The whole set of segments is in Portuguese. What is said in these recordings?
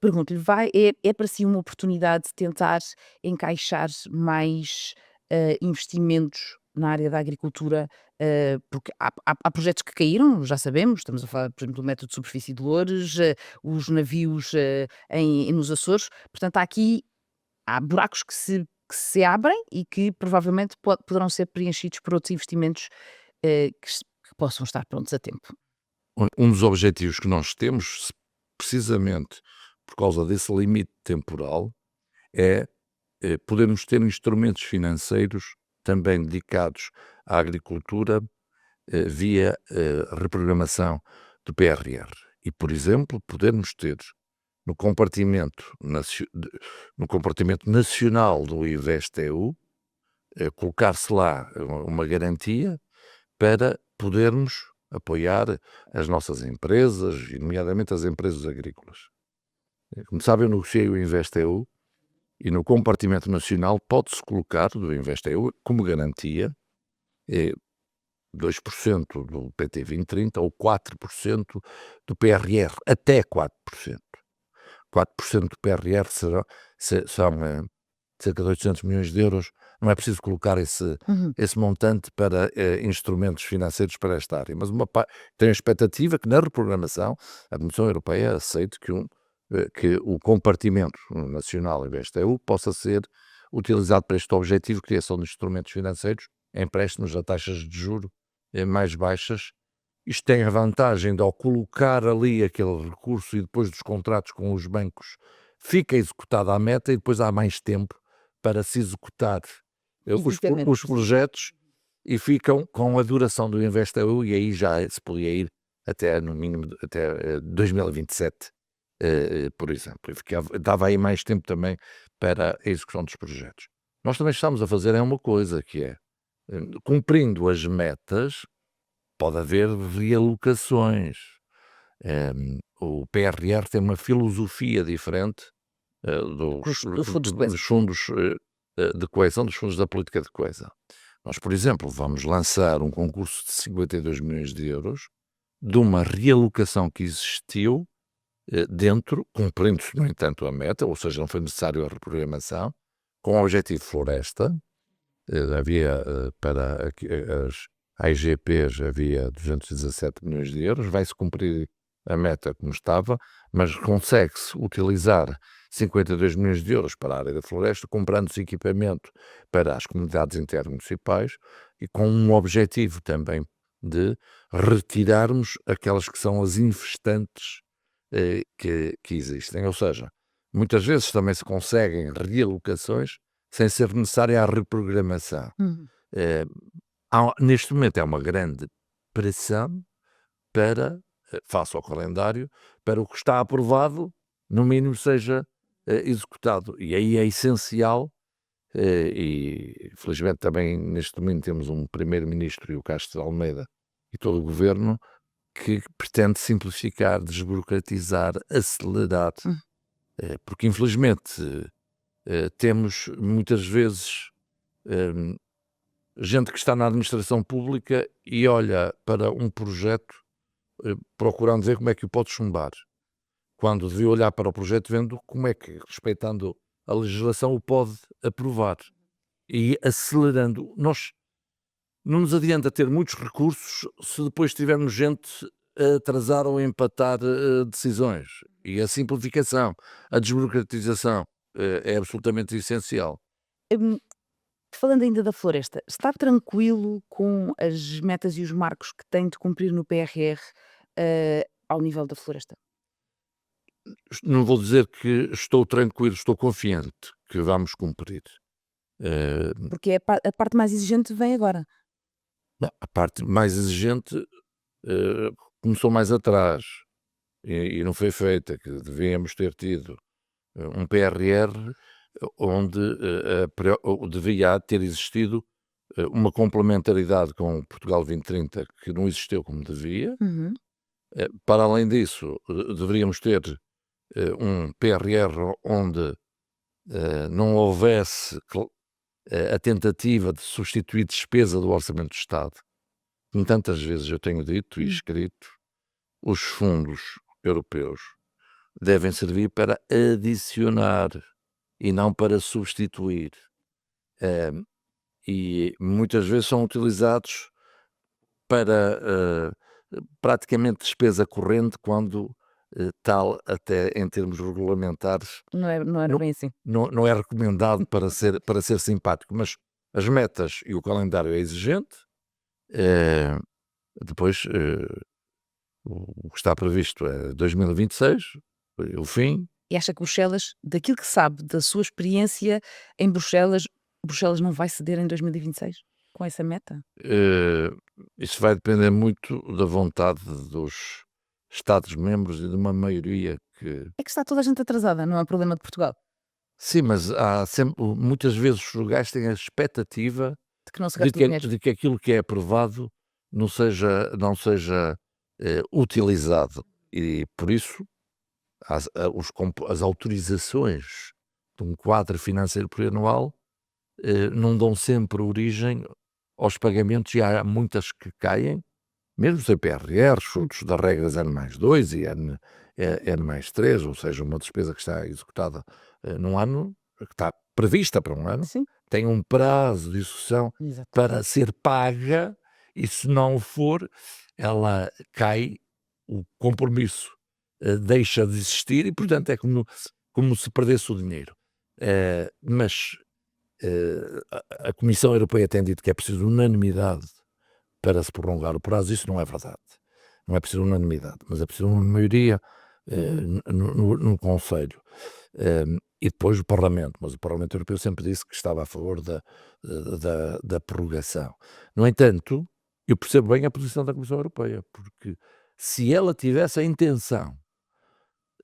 pergunto-lhe, é para si uma oportunidade de tentar encaixar mais, investimentos na área da agricultura, porque há projetos que caíram, já sabemos, estamos a falar, por exemplo, do método de superfície de Loures, os navios, nos Açores, portanto há buracos que se abrem e que provavelmente poderão ser preenchidos por outros investimentos, que possam estar prontos a tempo. Um dos objetivos que nós temos, precisamente por causa desse limite temporal, é podermos ter instrumentos financeiros também dedicados à agricultura, via reprogramação do PRR. E, por exemplo, podermos ter no compartimento, no compartimento nacional do InvestEU, colocar-se lá uma garantia para podermos apoiar as nossas empresas, e nomeadamente as empresas agrícolas. Como sabem, eu negociei o InvestEU e no compartimento nacional pode-se colocar do InvestEU como garantia 2% do PT 2030 ou 4% do PRR, até 4%. 4% do PRR são cerca de 800 milhões de euros. Não é preciso colocar Uhum. esse montante para instrumentos financeiros para esta área, mas tenho a expectativa que na reprogramação a Comissão Europeia aceite que o compartimento nacional InvestEU possa ser utilizado para este objetivo, criação de instrumentos financeiros, empréstimos a taxas de juro mais baixas. Isto tem a vantagem de, ao colocar ali aquele recurso e depois dos contratos com os bancos, fica executada a meta e depois há mais tempo para se executar Exatamente. os projetos e ficam com a duração do InvestEU, e aí já se podia ir até, no mínimo, até 2027, por exemplo. E dava aí mais tempo também para a execução dos projetos. Nós também estamos a fazer uma coisa, que é, cumprindo as metas, pode haver realocações. O PRR tem uma filosofia diferente Do Fundo de dos Coesão. fundos de coesão, dos fundos da política de coesão. Nós, por exemplo, vamos lançar um concurso de 52 milhões de euros de uma realocação que existiu dentro, cumprindo-se, no entanto, a meta, ou seja, não foi necessário a reprogramação, com o objetivo floresta. Havia para as AIGPs havia 217 milhões de euros, vai-se cumprir a meta como estava, mas consegue-se utilizar 52 milhões de euros para a área da floresta, comprando-se equipamento para as comunidades intermunicipais e com um objetivo também de retirarmos aquelas que são as infestantes que existem. Ou seja, muitas vezes também se conseguem realocações sem ser necessária a reprogramação. Uhum. Eh, Neste momento é uma grande pressão para, face ao calendário, para o que está aprovado, no mínimo seja executado. E aí é essencial, e felizmente também neste domingo temos um primeiro-ministro e o Castro de Almeida e todo o governo que pretende simplificar, desburocratizar, acelerar, Hum. porque infelizmente temos muitas vezes hum, gente que está na administração pública e olha para um projeto procurando ver como é que o pode chumbar, quando devia olhar para o projeto vendo como é que, respeitando a legislação, o pode aprovar e acelerando. Nós não nos adianta ter muitos recursos se depois tivermos gente a atrasar ou a empatar decisões. E a simplificação, a desburocratização é absolutamente essencial. Hum, Falando ainda da floresta, está tranquilo com as metas e os marcos que tem de cumprir no PRR, ao nível da floresta? Não vou dizer que estou tranquilo, estou confiante que vamos cumprir. Eh, Porque a parte mais exigente vem agora. não, a parte mais exigente começou mais atrás e não foi feita, que devíamos ter tido um PRR onde devia ter existido uma complementaridade com o Portugal 2030 que não existiu como devia. Uhum. Para além disso, deveríamos ter um PRR onde não houvesse a tentativa de substituir despesa do Orçamento do Estado. Como tantas vezes eu tenho dito e Hum. escrito, os fundos europeus devem servir para adicionar e não para substituir. Hum, e muitas vezes são utilizados para, praticamente despesa corrente quando, tal até em termos regulamentares Não era não bem assim. não é recomendado para ser simpático, mas as metas e o calendário é exigente, eh, depois, o que está previsto é 2026, o fim. E acha que Bruxelas, daquilo que sabe da sua experiência em Bruxelas, Bruxelas não vai ceder em 2026 com essa meta? Eh, Isso vai depender muito da vontade dos Estados-membros e de uma maioria que É que está toda a gente atrasada, não é um problema de Portugal, sim, mas há sempre muitas vezes os gajos têm a expectativa de que não se gasta o dinheiro. de que aquilo que é aprovado não seja, utilizado e por isso as autorizações de um quadro financeiro plurianual, não dão sempre origem aos pagamentos e há muitas que caem. Mesmo sem PRR, frutos das regras N+2 e N+3, ou seja, uma despesa que está executada, num ano, que está prevista para um ano, Sim, tem um prazo de execução exato. para ser paga e se não o for, ela cai, o compromisso, deixa de existir e, portanto, é como se perdesse o dinheiro. Mas, a Comissão Europeia tem dito que é preciso unanimidade para se prolongar o prazo, isso não é verdade. Não é preciso unanimidade, mas é preciso uma maioria Uhum. no Conselho. E depois o Parlamento, mas o Parlamento Europeu sempre disse que estava a favor da prorrogação. No entanto, eu percebo bem a posição da Comissão Europeia, porque se ela tivesse a intenção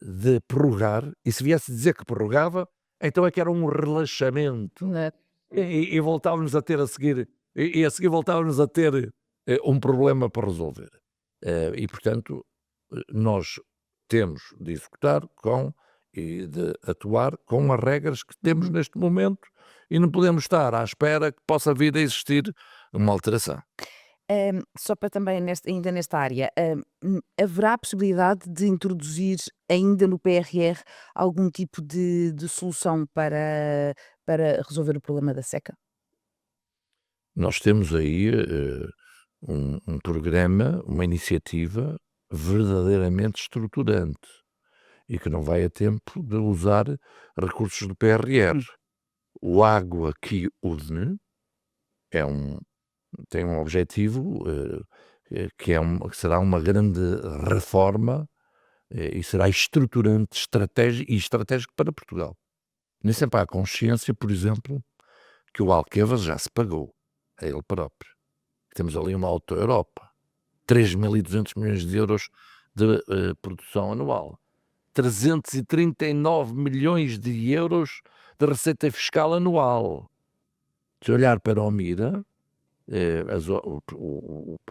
de prorrogar, e se viesse dizer que prorrogava, então é que era um relaxamento Né? e voltávamos a ter a seguir a seguir voltávamos a ter, um problema para resolver. E portanto, nós temos de executar com e de atuar com as regras que temos Uhum. neste momento e não podemos estar à espera que possa vir a existir uma alteração. Só para também ainda nesta área, haverá a possibilidade de introduzir ainda no PRR algum tipo de solução para resolver o problema da seca? Nós temos aí, um programa, uma iniciativa verdadeiramente estruturante e que não vai a tempo de usar recursos do PRR. Hum. O Água que une é um tem um objetivo, que que será uma grande reforma, e será estruturante, estratégico para Portugal. Nem sempre há consciência, por exemplo, que o Alqueva já se pagou a ele próprio. Temos ali uma auto-Europa, 3.200 milhões de euros de, produção anual, 339 milhões de euros de receita fiscal anual. Se olhar para o MIRA,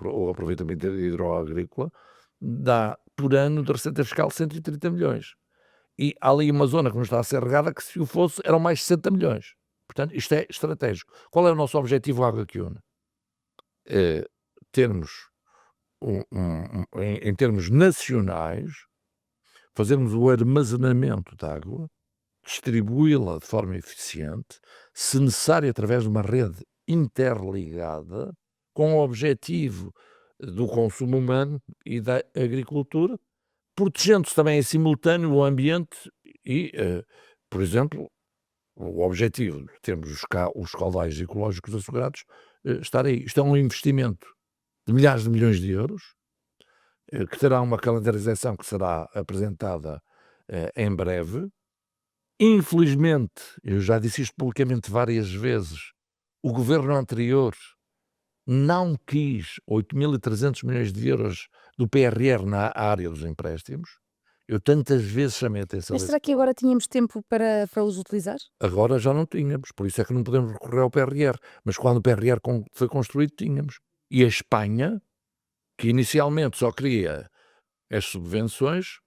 o aproveitamento hidroagrícola dá por ano de receita fiscal 130 milhões. E há ali uma zona que não está a ser regada que se o fosse eram mais 60 milhões. Portanto, isto é estratégico. Qual é o nosso objetivo Água que une? Termos em termos nacionais, fazermos o armazenamento de água, distribuí-la de forma eficiente, se necessário através de uma rede interligada, com o objetivo do consumo humano e da agricultura, protegendo-se também em simultâneo o ambiente e, por exemplo, o objetivo de termos os caudais ecológicos assegurados, estar aí. Isto é um investimento de milhares de milhões de euros, que terá uma calendarização que será apresentada, em breve. Infelizmente, eu já disse isto publicamente várias vezes, o governo anterior não quis 8.300 milhões de euros do PRR na área dos empréstimos. Eu tantas vezes chamei a atenção Mas desse será que agora tínhamos tempo para os utilizar? agora já não tínhamos, por isso é que não podemos recorrer ao PRR, mas quando o PRR foi construído tínhamos. E a Espanha, que inicialmente só queria as subvenções,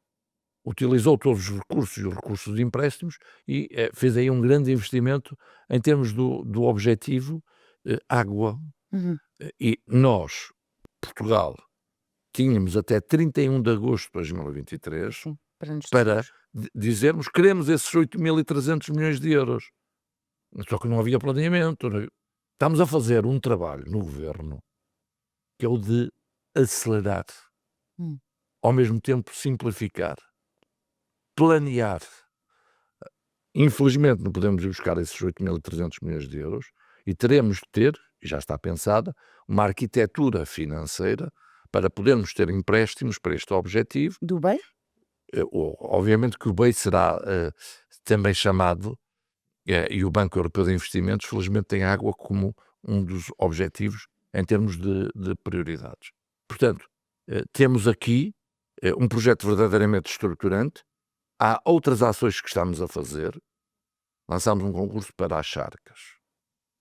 utilizou todos os recursos e os recursos de empréstimos e, fez aí um grande investimento em termos do objetivo, água. Uhum. E nós, Portugal, tínhamos até 31 de agosto de 2023 Sim, para nos para decidirmos. dizermos que queremos esses 8.300 milhões de euros. Só que não havia planeamento. Estamos a fazer um trabalho no governo que é o de acelerar, Hum. ao mesmo tempo simplificar, planear. Infelizmente não podemos ir buscar esses 8.300 milhões de euros e teremos de ter, e já está pensada, uma arquitetura financeira para podermos ter empréstimos para este objetivo. Do BEI? Obviamente que o BEI será também chamado, e o Banco Europeu de Investimentos, felizmente, tem a água como um dos objetivos em termos de prioridades. Portanto, temos aqui um projeto verdadeiramente estruturante. Há outras ações que estamos a fazer. Lançámos um concurso para as charcas,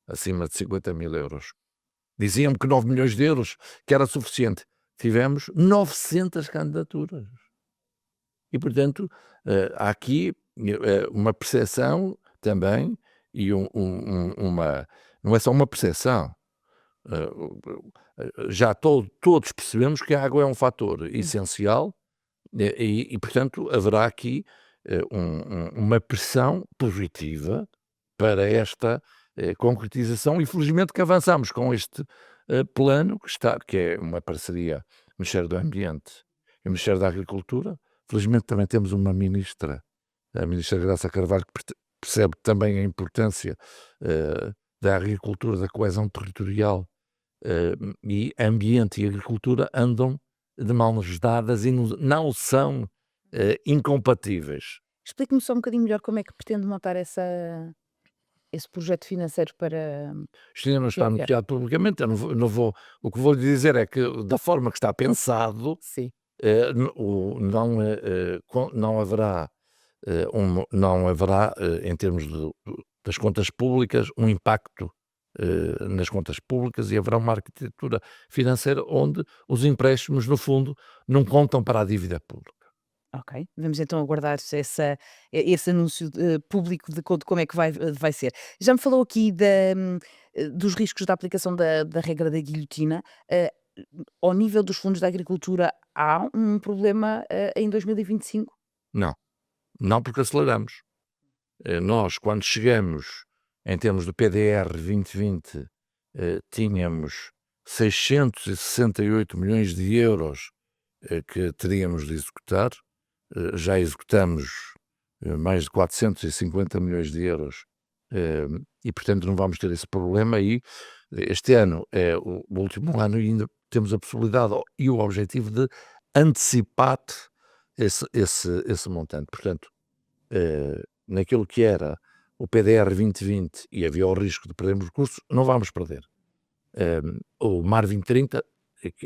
acima de 50.000 euros. Diziam-me que 9 milhões de euros que era suficiente. Tivemos 900 candidaturas. E, portanto, há aqui uma percepção também e uma... Não é só uma percepção. Já todos percebemos que a água é um fator essencial e, portanto, haverá aqui uma pressão positiva para esta concretização e felizmente que avançamos com este plano que é uma parceria do Ministério do Ambiente e o Ministério da Agricultura. Felizmente também temos uma ministra, a ministra Graça Carvalho, que percebe também a importância da agricultura, da coesão territorial, e ambiente e agricultura andam de mãos dadas e não são incompatíveis. Explique-me só um bocadinho melhor como é que pretende montar esse projeto financeiro para Isto ainda não está quer. anunciado publicamente, eu não vou, o que vou lhe dizer é que da forma que está pensado, Sim. não haverá, não haverá em termos das contas públicas, um impacto nas contas públicas e haverá uma arquitetura financeira onde os empréstimos, no fundo, não contam para a dívida pública. Ok, vamos então aguardar esse anúncio público de como é que vai ser. Já me falou aqui dos riscos da aplicação da regra da guilhotina. Ao nível dos fundos da agricultura, há um problema em 2025? Não porque aceleramos. Nós, quando chegamos, em termos do PDR 2020, tínhamos 668 milhões de euros que teríamos de executar. Já executamos mais de 450 milhões de euros e, portanto, não vamos ter esse problema. E este ano é o último ano e ainda temos a possibilidade e o objetivo de antecipar esse montante. Portanto, naquilo que era o PDR 2020 e havia o risco de perdermos recursos, não vamos perder. O MAR 2030,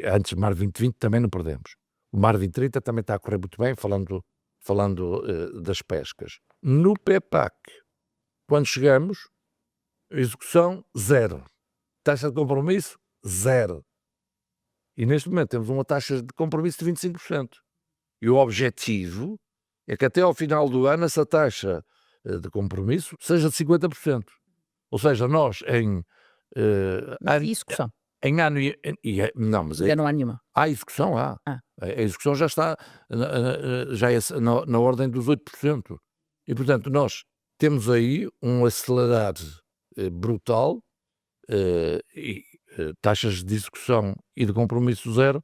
antes do MAR 2020 também não perdemos. O MAR 2030 também está a correr muito bem, falando das pescas. No PEPAC, quando chegamos, execução zero. Taxa de compromisso, zero. E neste momento temos uma taxa de compromisso de 25%. E o objetivo é que até ao final do ano essa taxa de compromisso seja de 50%. Ou seja, nós em Execução? em ano não, mas Ainda não há nenhuma. há execução, há. Ah. A execução já está já é na ordem dos 8%. E, portanto, nós temos aí um acelerar brutal e taxas de execução e de compromisso zero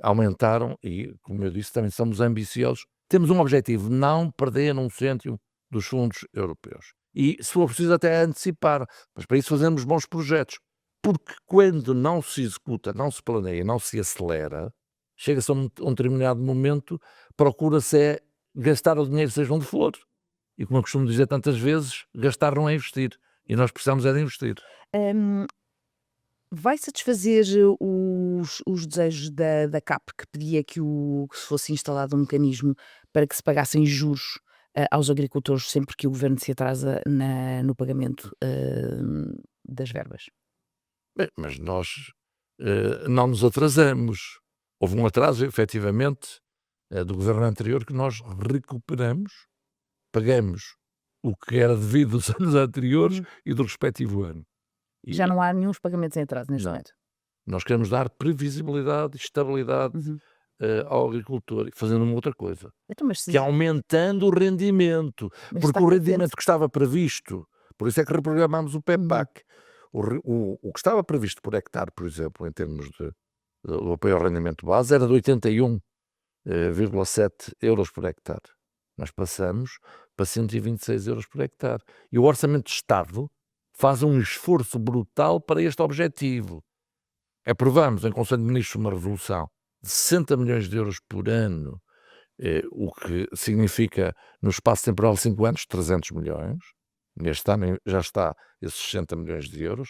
aumentaram e, como eu disse, também somos ambiciosos. Temos um objetivo, não perder um cêntimo dos fundos europeus. E, se for preciso, até antecipar. Mas para isso fazemos bons projetos. Porque quando não se executa, não se planeia, não se acelera, chega-se a um determinado momento, procura-se gastar o dinheiro seja onde for. E como eu costumo dizer tantas vezes, gastar não é investir. E nós precisamos é de investir. Vai satisfazer os desejos da CAP, que pedia que se fosse instalado um mecanismo para que se pagassem juros aos agricultores sempre que o governo se atrasa no pagamento das verbas? Bem, mas nós não nos atrasamos. Houve um atraso, efetivamente, do governo anterior que nós recuperamos, pagamos o que era devido dos anos anteriores e do respectivo ano. E Já não há nenhuns pagamentos em atraso neste Não. momento? nós queremos dar previsibilidade, estabilidade Uhum. ao agricultor e fazendo uma outra coisa, Então, que é aumentando o rendimento, mas está porque o a dizer. rendimento que estava previsto, por isso é que reprogramámos o Uhum, PEPAC. O que estava previsto por hectare, por exemplo, em termos do apoio ao rendimento base, era de 81,7 euros por hectare. Nós passamos para 126 euros por hectare. E o Orçamento de Estado faz um esforço brutal para este objetivo. Aprovamos em Conselho de Ministros uma resolução de 60 milhões de euros por ano, o que significa, no espaço temporal de 5 anos, 300 milhões. Neste ano já está esses 60 milhões de euros,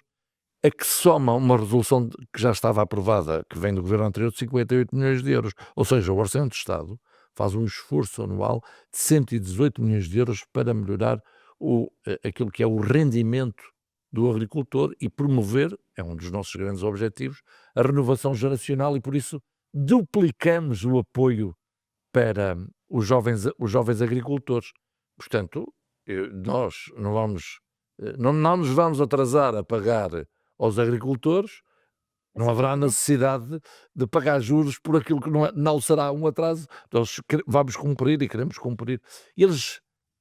a que soma uma resolução que já estava aprovada, que vem do governo anterior, de 58 milhões de euros. Ou seja, o Orçamento de Estado faz um esforço anual de 118 milhões de euros para melhorar aquilo que é o rendimento do agricultor e promover, é um dos nossos grandes objetivos, a renovação geracional, e por isso duplicamos o apoio para os jovens agricultores. Portanto, nós não nos vamos atrasar a pagar aos agricultores, não haverá necessidade de pagar juros por aquilo que não será um atraso. Nós vamos cumprir e queremos cumprir.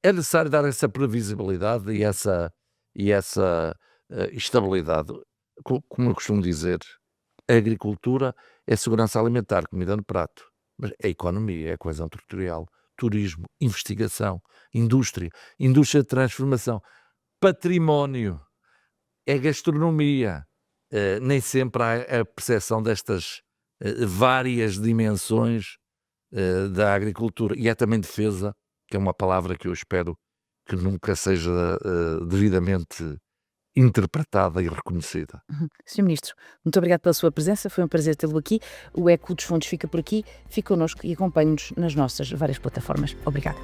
É necessário dar essa previsibilidade e essa estabilidade. Como eu costumo dizer, a agricultura é segurança alimentar, comida no prato, mas é economia, é coesão territorial, turismo, investigação, indústria de transformação, património, é gastronomia. Nem sempre há a percepção destas várias dimensões da agricultura, e é também defesa, que é uma palavra que eu espero que nunca seja devidamente interpretada e reconhecida. Senhor Ministro, muito obrigado pela sua presença, foi um prazer tê-lo aqui. O Eco dos Fundos fica por aqui, fique connosco e acompanhe-nos nas nossas várias plataformas. Obrigada.